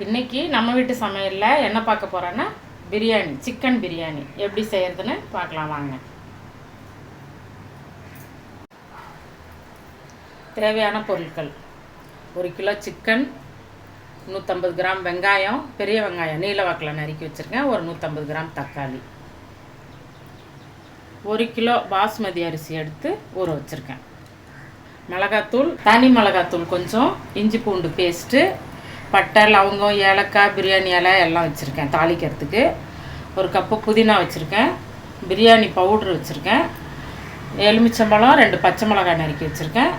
இன்றைக்கி நம்ம வீட்டு சமையலில் என்ன பார்க்க போகிறோன்னா பிரியாணி, சிக்கன் பிரியாணி எப்படி செய்கிறதுன்னு பார்க்கலாம் வாங்க. தேவையான பொருட்கள்: 1 கிலோ சிக்கன், 150 கிராம் வெங்காயம், பெரிய வெங்காயம் நீல வாக்கில் நறுக்கி வச்சுருக்கேன், ஒரு 150 கிராம் தக்காளி, 1 கிலோ பாஸ்மதி அரிசி எடுத்து ஊற வச்சுருக்கேன், மிளகாத்தூள், தனி மிளகாத்தூள் கொஞ்சம், இஞ்சி பூண்டு பேஸ்ட்டு, பட்டை, லவங்கம், ஏலக்காய், பிரியாணி இலை எல்லாம் வச்சுருக்கேன் தாளிக்கிறதுக்கு, ஒரு கப்பு புதினா வச்சுருக்கேன், பிரியாணி பவுட்ரு வச்சுருக்கேன், எலுமிச்சம்பழம், 2 பச்சை மிளகாய் நறுக்கி வச்சுருக்கேன்,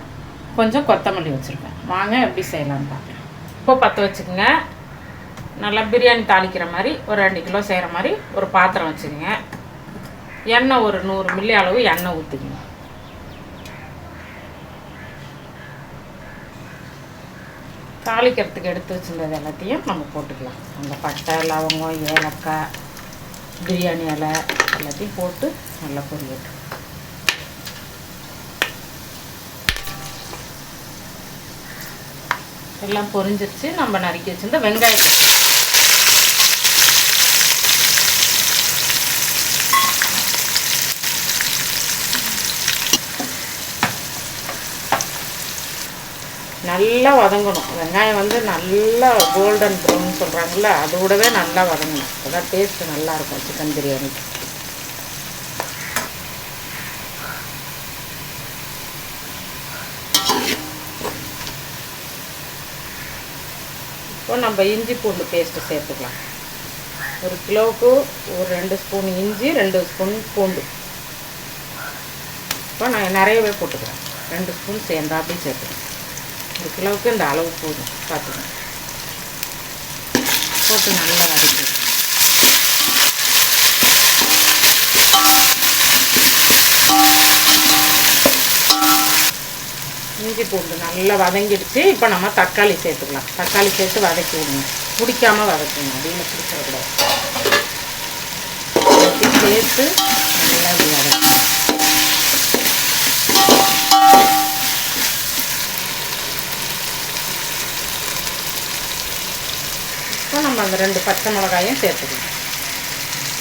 கொஞ்சம் கொத்தமல்லி வச்சுருக்கேன். வாங்க எப்படி செய்யலான்னு பார்க்கலாம். இப்போ பற்ற வச்சுக்கோங்க. நல்லா பிரியாணி தாளிக்கிற மாதிரி ஒரு 2 கிலோ செய்கிற மாதிரி ஒரு பாத்திரம் வச்சுக்கோங்க. எண்ணெய் ஒரு 100 மில்லி அளவு எண்ணெய் ஊற்றிக்கணும். தாளிக்கிறதுக்கு எடுத்து வச்சுருந்தது எல்லாத்தையும் நம்ம போட்டுக்கலாம். அந்த பட்டை, லவங்கம், ஏலக்காய், பிரியாணி இலை எல்லாத்தையும் போட்டு நல்லா பொரியட்டும். எல்லாம் பொரிஞ்சிருச்சு. நம்ம நறுக்கி வச்சுருந்த வெங்காயம் நல்லா வதங்கணும். வெங்காயம் நல்லா கோல்டன் ப்ரௌன் சொல்கிறாங்கள்ல, அதோடவே நல்லா வதங்கணும். அதான் டேஸ்ட்டு நல்லாயிருக்கும் சிக்கன் பிரியாணி. இப்போ நம்ம இஞ்சி பூண்டு பேஸ்ட்டு சேர்த்துக்கலாம். 1 கிலோவுக்கு ஒரு 2 ஸ்பூன் இஞ்சி, 2 ஸ்பூன் பூண்டு. இப்போ நான் நிறையவே போட்டுக்கிறேன். 2 ஸ்பூன் சேர்ந்தா அப்படி சேர்த்துக்கிறேன். 1 கிலோவுக்கு இந்த அளவு போதும். பார்த்துக்கணும். போட்டு நல்லா வதக்கி இஞ்சி பூண்டு நல்லா வதங்கிடுச்சு. இப்போ நம்ம தக்காளி சேர்த்துக்கலாம். தக்காளி சேர்த்து வதக்கி விடுங்க. பிடிக்காமல் வதக்குங்க, அப்படின்னு பிடிச்சிடக்கூடாது. சேர்த்து நல்லா வதக்கி நம்ம அந்த 2 பச்சை மிளகாயும் சேர்த்துக்கணும்.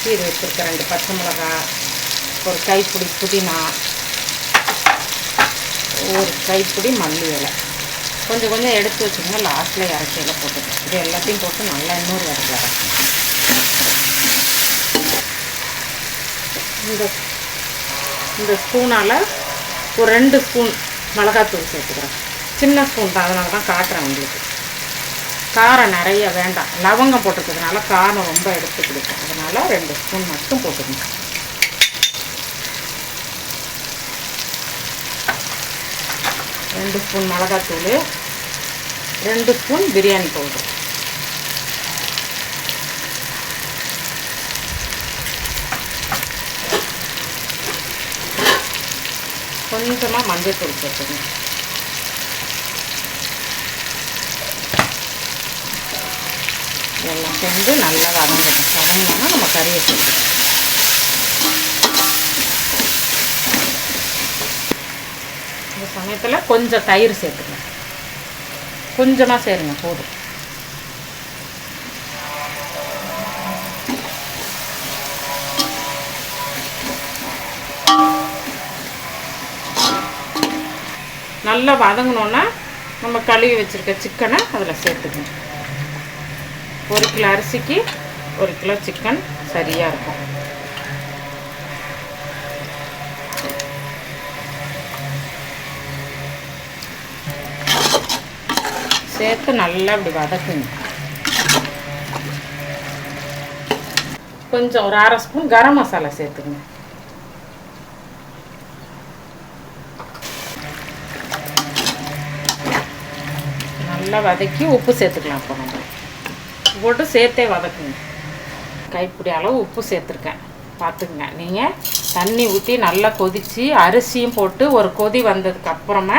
கீரை வச்சுருக்க 2 பச்சை மிளகாய், ஒரு கைப்பிடி புதினா, ஒரு கைப்பிடி மல்லி இலை, கொஞ்சம் கொஞ்சம் எடுத்து வச்சுக்கோங்க. லாஸ்ட்டில் இறக்கையில் போட்டுக்கணும். இது எல்லாத்தையும் போட்டு நல்லா இன்னொரு வரைக்கும் இறக்கணும். இந்த ஸ்பூனால் ஒரு 2 ஸ்பூன் மிளகாத்தூள் சேர்த்துக்கிறேன். சின்ன ஸ்பூன் தான், அதனால தான் காட்டுறேன் உங்களுக்கு. காரம் நிறைய வேண்டாம். லவங்கம் போட்டுக்கிறதுனால காரம் ரொம்ப எடுத்து கொடுக்கும். அதனால் 2 ஸ்பூன் மட்டும் போட்டுக்கணும். ரெண்டு ஸ்பூன் மிளகாத்தூள், 2 ஸ்பூன் பிரியாணி பவுடர், கொஞ்சமாக மஞ்சள் தூள் சேர்த்துக்கணும். எல்லாம் சேர்ந்து நல்லா வதங்கணும். வதங்கினா நம்ம கறியை சேர்த்துக்கணும். இந்த சமயத்தில் கொஞ்சம் தயிர் சேர்த்துக்கணும். கொஞ்சமாக சேருங்க, போதும். நல்லா வதங்கினோன்னா நம்ம கழுவி வச்சுருக்க சிக்கனை அதில் சேர்த்துக்கணும். 1 கிலோ அரிசிக்கு 1 கிலோ சிக்கன் சரியாக இருக்கும். சேர்த்து நல்லா இப்படி வதக்குங்க. கொஞ்சம் ஒரு 1/2 ஸ்பூன் கரம் மசாலா சேர்த்துக்குங்க. நல்லா வதக்கி உப்பு சேர்த்துக்கலாம். அப்போ நம்ம போட்டு சேர்த்தே வதக்குங்க. கைப்பிடி அளவு உப்பு சேர்த்துருக்கேன், பார்த்துக்குங்க. நீங்கள் தண்ணி ஊற்றி நல்லா கொதித்து அரிசியும் போட்டு ஒரு கொதி வந்ததுக்கு அப்புறமா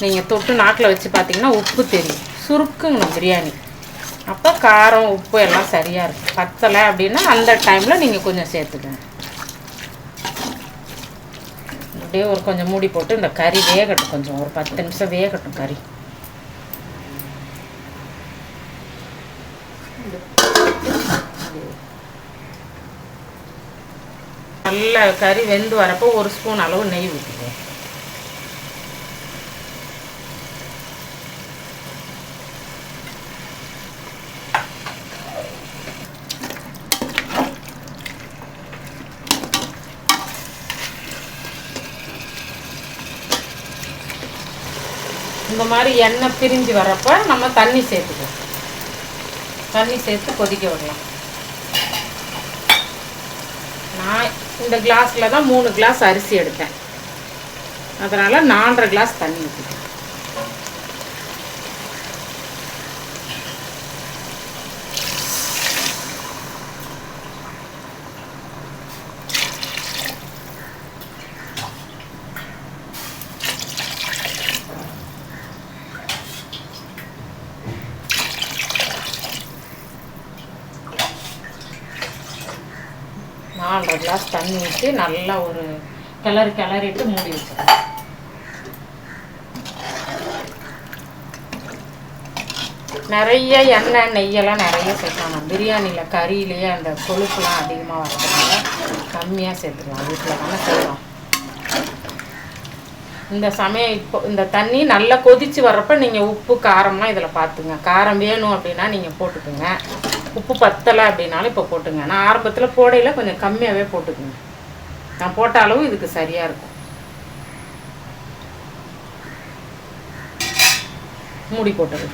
நீங்கள் தொட்டு நாக்கில் வச்சு பார்த்தீங்கன்னா உப்பு தெரியும், சுருக்குங்கணும் பிரியாணி. அப்போ காரம் உப்பு எல்லாம் சரியாக இருக்கும். பத்தலை அப்படின்னா அந்த டைமில் நீங்கள் கொஞ்சம் சேர்த்துக்கங்க. அப்படியே ஒரு கொஞ்சம் மூடி போட்டு இந்த கறி வேகட்டும். கொஞ்சம் ஒரு 10 நிமிஷம் வேகட்டும் கறி. நல்ல கறி வெந்து வரப்போ ஒரு ஸ்பூன் அளவு நெய் ஊற்றிக்குவோம். இந்த மாதிரி எண்ணெய் பிரிஞ்சு வரப்போ நம்ம தண்ணி சேர்த்துக்குவோம். தண்ணி சேர்த்து கொதிக்க விடலாம். நான் இந்த கிளாஸில் தான் 3 கிளாஸ் அரிசி எடுத்தேன். அதனால் 4.5 கிளாஸ் தண்ணி ஊற்றிட்டேன். நாலரை கிளாஸ் தண்ணி ஊற்றி நல்லா ஒரு கிளறிட்டு மூடி வச்சிடலாம். நிறைய எண்ணெய் நெய்யெல்லாம் நிறைய சேர்க்கணும். பிரியாணியில் கறியிலேயே அந்த கொழுப்புலாம் அதிகமாக வரதுனால கம்மியாக சேர்த்துக்கலாம். வீட்டில் தானே செய்யலாம். இந்த சமயம் இப்போ இந்த தண்ணி நல்லா கொதித்து வர்றப்ப நீங்கள் உப்பு காரம்லாம் இதில் பார்த்துங்க. காரம் வேணும் அப்படின்னா நீங்கள் போட்டுக்குங்க. உப்பு பத்தலை அப்படின்னாலும் இப்போ போட்டுங்க. நான் ஆரம்பத்தில் போடையில் கொஞ்சம் கம்மியாகவே போட்டுக்குங்க. நான் போட்ட அளவு இதுக்கு சரியாக இருக்கும். மூடி போட்டுது.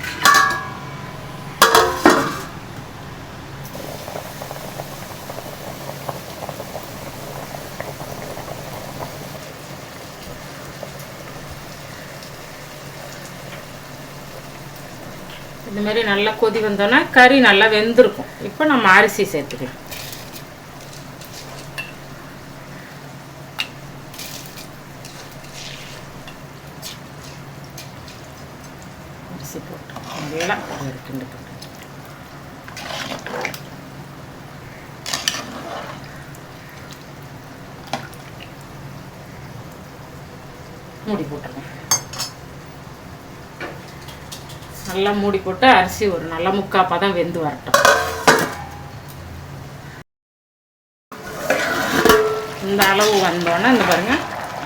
இந்த மாதிரி நல்லா கொதி வந்தோன்னா கறி நல்லா வெந்திருக்கும். இப்போ நம்ம அரிசி சேர்த்துக்கலாம். அரிசி போட்டு நல்லா கிண்டு போட்டு மூடி போட்டுருங்க. நல்லா மூடி போட்டு அரிசி ஒரு நல்லா 3/4 பதம் வெந்து வரட்டும். இந்த அளவு வந்தோன்னே இந்த பாருங்க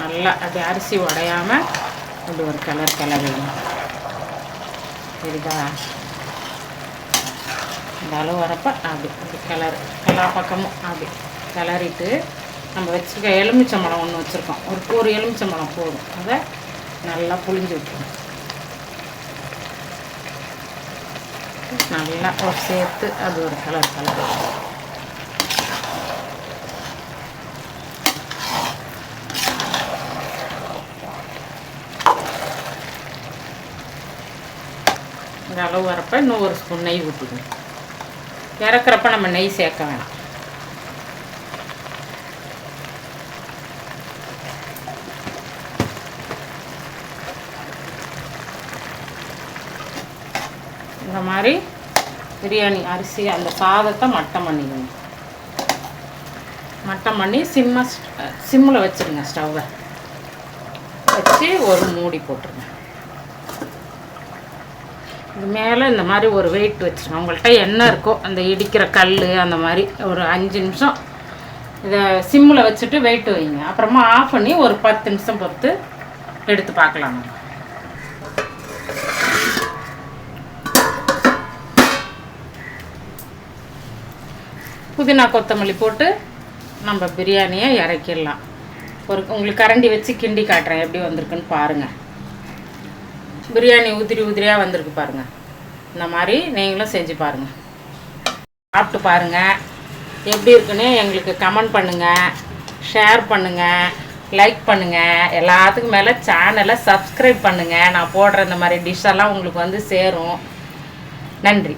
நல்லா அப்படி அரிசி உடையாமல் அப்படி ஒரு கலர் வேணும். சரிதா? இந்த அளவு வரப்போ அப்படி எல்லா பக்கமும் அப்படி கிளறிட்டு நம்ம வச்சுருக்க எலுமிச்சம்பழம் ஒன்று வச்சுருக்கோம். ஒரு எலுமிச்சம்பழம் போதும். அதை நல்லா புளிஞ்சு விட்டுருவோம். நல்லா சேர்த்து அது ஒரு கலர் இந்த அளவு வரப்போ இன்னும் ஒரு ஸ்பூன் நெய் ஊற்றிக்கணும். இறக்குறப்ப நம்ம நெய் சேர்க்க வேணாம். இந்த மாதிரி பிரியாணி அரிசி அந்த சாதத்தை மட்டம் பண்ணிக்கணும். மட்டம் பண்ணி சிம்மில் வச்சுருங்க. ஸ்டவ்வை வச்சு ஒரு மூடி போட்டுருங்க. இது மேலே இந்த மாதிரி ஒரு வெயிட் வச்சுருங்க. உங்கள்கிட்ட என்ன இருக்கோ அந்த இடிக்கிற கல் அந்த மாதிரி ஒரு 5 நிமிஷம் இதை சிம்மில் வச்சுட்டு வெயிட் வைங்க. அப்புறமா ஆஃப் பண்ணி ஒரு 10 நிமிஷம் பொறுத்து எடுத்து பார்க்கலாம். புதினா கொத்தமல்லி போட்டு நம்ம பிரியாணியை இறக்கிடலாம். உங்களுக்கு கரண்டி வச்சு கிண்டி காட்டுறேன் எப்படி வந்திருக்குன்னு பாருங்கள். பிரியாணி உதிரியாக வந்திருக்கு பாருங்கள். இந்த மாதிரி நீங்களும் செஞ்சு பாருங்கள். சாப்பிட்டு பாருங்கள். எப்படி இருக்குன்னு எங்களுக்கு கமெண்ட் பண்ணுங்கள், ஷேர் பண்ணுங்கள், லைக் பண்ணுங்கள். எல்லாத்துக்கும் மேலே சேனலை சப்ஸ்கிரைப் பண்ணுங்கள். நான் போடுற இந்த மாதிரி டிஷ்ஷெல்லாம் உங்களுக்கு வந்து சேரும். நன்றி.